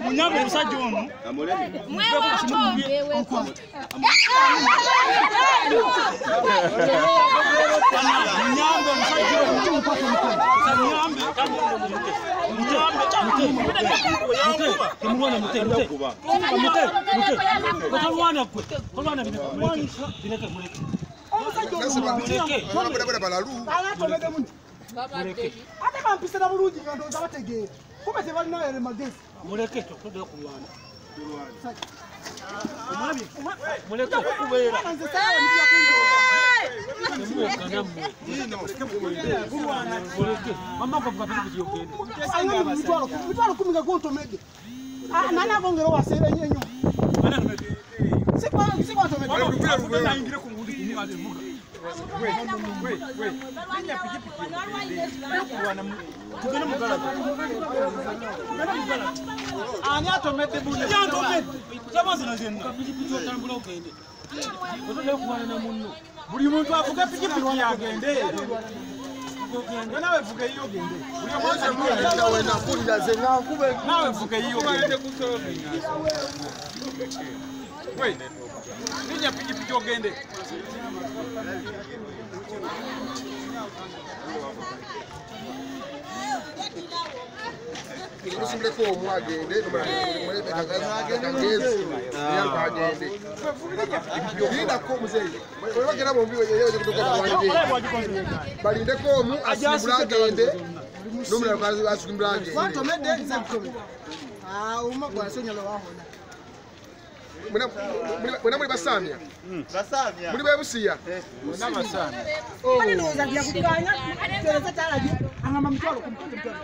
Munyambe musajja ono. Ate bampisana bulungi nga ndowooza bategeera. Kumbe tebalina ere magezi. Muleke tokudde okulwana. Omwami, muleke okubeera. Mama kwa pikipiki yogende. Mutwalo 10 nga gw'ontomedde. Nani agongera owaseera ennyo ennyo. Si kwantomedde. Nayingire ku nguudi kumwademuga. Ani atomedde buli. Buli muntu avuga pikipiki yagende. Nawe vuga iyo gende. Nawe vuga iyo gende. Ninya pikipiki ogende. Usimleko omwagende mulebe kagezi yangagende yinda ko muzeyi bagera bombi yeyo kutoka balwane balinde ko mu asimbulagende nomula kazi asimbulagende Kwanto mede nzakome. Umagwa sonyalo wahona. Muna muri basamya muri bebusiya Na basamya. Bale noza bya kuganya. Tereza talaje. Angama mtwalo kumtwalo.